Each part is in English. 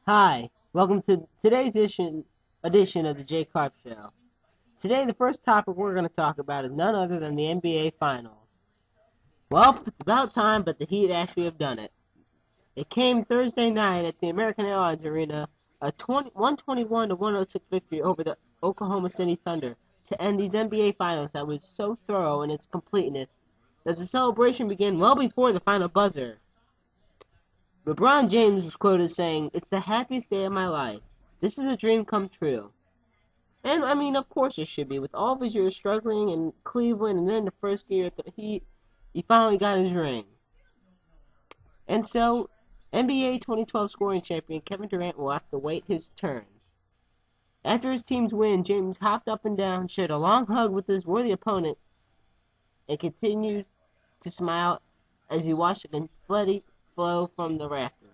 Hi, welcome to today's edition of the J-Karp Show. Today, the first topic we're going to talk about is none other than the NBA Finals. Well, it's about time, but the Heat actually have done it. It came Thursday night at the American Airlines Arena, a 121-106 victory over the Oklahoma City Thunder to end these NBA Finals that was so thorough in its completeness that the celebration began well before the final buzzer. LeBron James was quoted as saying, "It's the happiest day of my life. This is a dream come true." And, I mean, of course it should be. With all of his years struggling in Cleveland and then the first year at the Heat, he finally got his ring. And so, NBA 2012 scoring champion Kevin Durant will have to wait his turn. After his team's win, James hopped up and down, shared a long hug with his worthy opponent, and continued to smile as he watched the confetti flow from the rafters.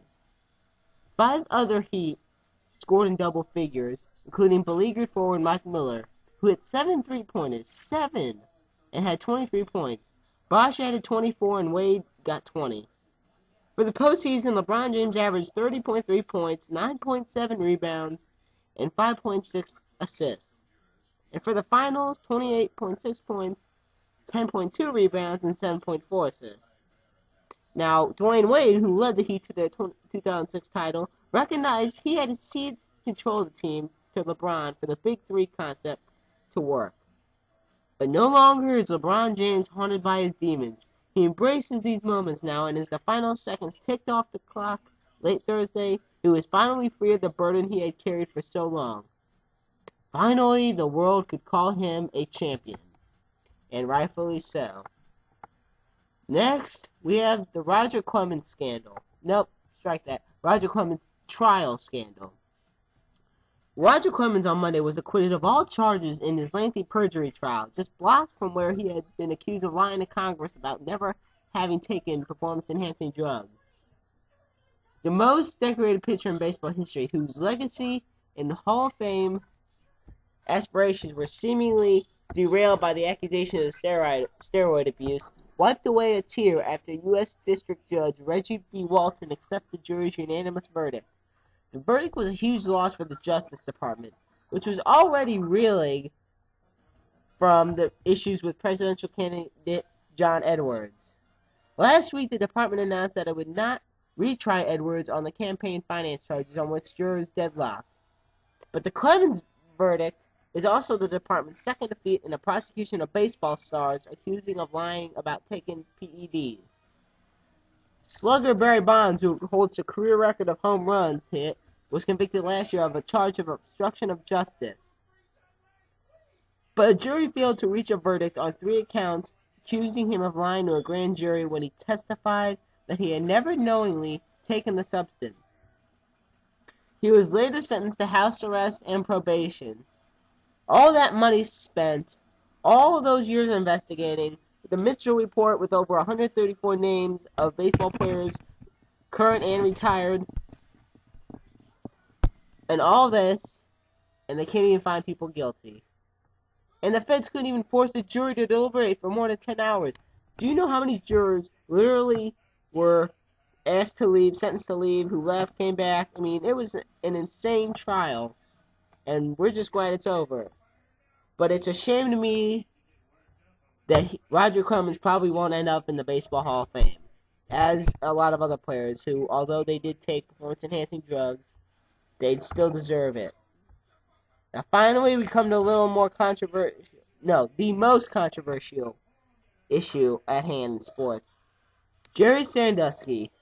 5 other Heat scored in double figures, including beleaguered forward Mike Miller, who hit 7 3-pointers, 7, and had 23 points. Bosh added 24 and Wade got 20. For the postseason, LeBron James averaged 30.3 points, 9.7 rebounds, and 5.6 assists. And for the finals, 28.6 points, 10.2 rebounds, and 7.4 assists. Now, Dwayne Wade, who led the Heat to their 2006 title, recognized he had to cede control of the team to LeBron for the Big Three concept to work. But no longer is LeBron James haunted by his demons. He embraces these moments now, and as the final seconds ticked off the clock late Thursday, he was finally free of the burden he had carried for so long. Finally, the world could call him a champion, and rightfully so. Next, we have the Roger Clemens scandal. Nope, strike that. Roger Clemens trial scandal. Roger Clemens on Monday was acquitted of all charges in his lengthy perjury trial, just blocks from where he had been accused of lying to Congress about never having taken performance-enhancing drugs. The most decorated pitcher in baseball history, whose legacy and Hall of Fame aspirations were seemingly derailed by the accusation of steroid abuse, wiped away a tear after U.S. District Judge Reggie B. Walton accepted the jury's unanimous verdict. The verdict was a huge loss for the Justice Department, which was already reeling from the issues with presidential candidate John Edwards. Last week, the department announced that it would not retry Edwards on the campaign finance charges on which jurors deadlocked. But the Clemens verdict is also the department's second defeat in the prosecution of baseball stars accusing of lying about taking PEDs. Slugger Barry Bonds, who holds a career record of home runs hit, was convicted last year of a charge of obstruction of justice. But a jury failed to reach a verdict on 3 accounts, accusing him of lying to a grand jury when he testified that he had never knowingly taken the substance. He was later sentenced to house arrest and probation. All that money spent, all of those years investigating, the Mitchell report with over 134 names of baseball players, current and retired, and all this, and they can't even find people guilty. And the feds couldn't even force the jury to deliberate for more than 10 hours. Do you know how many jurors literally were asked to leave, sentenced to leave, who left, came back? I mean, it was an insane trial, and we're just glad it's over. But it's a shame to me that Roger Clemens probably won't end up in the Baseball Hall of Fame, as a lot of other players who, although they did take performance-enhancing drugs, they still deserve it. Now, finally, we come to a little more the most controversial issue at hand in sports. Jerry Sandusky.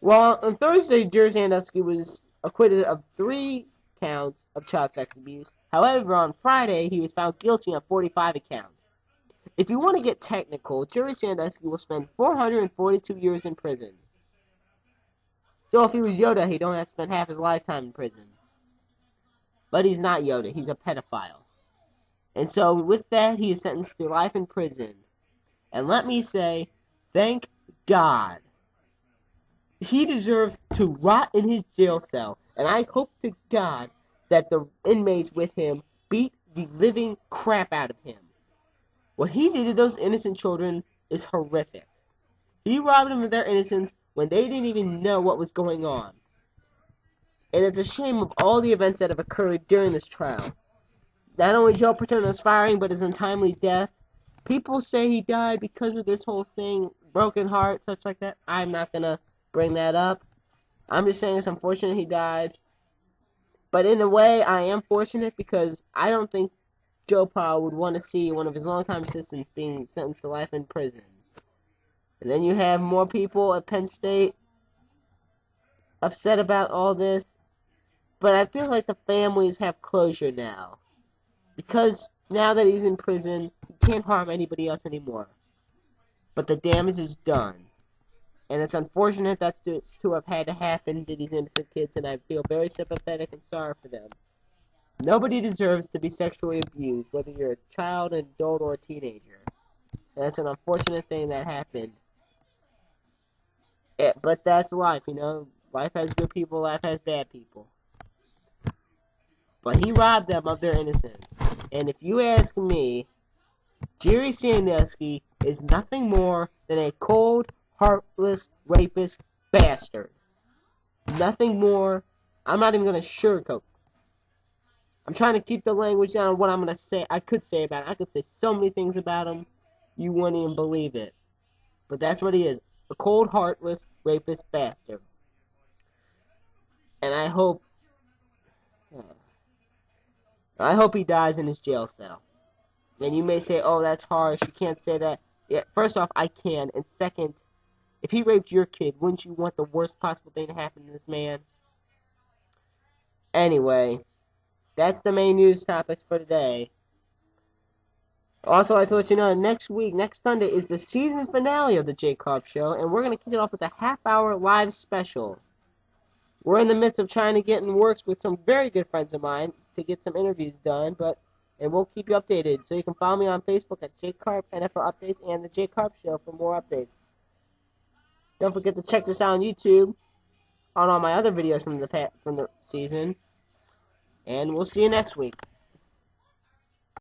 Well, on Thursday, Jerry Sandusky was acquitted of 3 counts of child sex abuse. However, on Friday, he was found guilty on 45 accounts. If you want to get technical, Jerry Sandusky will spend 442 years in prison. So if he was Yoda, he'd only have to spend half his lifetime in prison. But he's not Yoda, he's a pedophile. And so with that, he is sentenced to life in prison. And let me say, thank God. He deserves to rot in his jail cell. And I hope to God that the inmates with him beat the living crap out of him. What he did to those innocent children is horrific. He robbed them of their innocence when they didn't even know what was going on. And it's a shame of all the events that have occurred during this trial. Not only Joe Paterno's firing, but his untimely death. People say he died because of this whole thing, broken heart, such like that. I'm not gonna bring that up. I'm just saying it's unfortunate he died. But in a way, I am fortunate because I don't think Joe Pa would want to see one of his longtime assistants being sentenced to life in prison. And then you have more people at Penn State upset about all this. But I feel like the families have closure now. Because now that he's in prison, he can't harm anybody else anymore. But the damage is done. And it's unfortunate that's to have had to happen to these innocent kids, and I feel very sympathetic and sorry for them. Nobody deserves to be sexually abused, whether you're a child, an adult, or a teenager. And that's an unfortunate thing that happened. But that's life, you know. Life has good people, life has bad people. But he robbed them of their innocence. And if you ask me, Jerry Sandusky is nothing more than a cold, heartless, rapist bastard. Nothing more. I'm not even going to sugarcoat. I'm trying to keep the language down on what I'm going to say. I could say about him. I could say so many things about him, you wouldn't even believe it. But that's what he is. A cold, heartless, rapist bastard. And I hope he dies in his jail cell. And you may say, oh, that's harsh. You can't say that. Yeah, first off, I can. And second, if he raped your kid, wouldn't you want the worst possible thing to happen to this man? Anyway, that's the main news topics for today. Also, I thought you know, next Sunday, is the season finale of the J-Karp Show, and we're going to kick it off with a half-hour live special. We're in the midst of trying to get in works with some very good friends of mine to get some interviews done, and we'll keep you updated. So you can follow me on Facebook at J-Karp NFL Updates and the J-Karp Show for more updates. Don't forget to check this out on YouTube on all my other videos from the season. And we'll see you next week.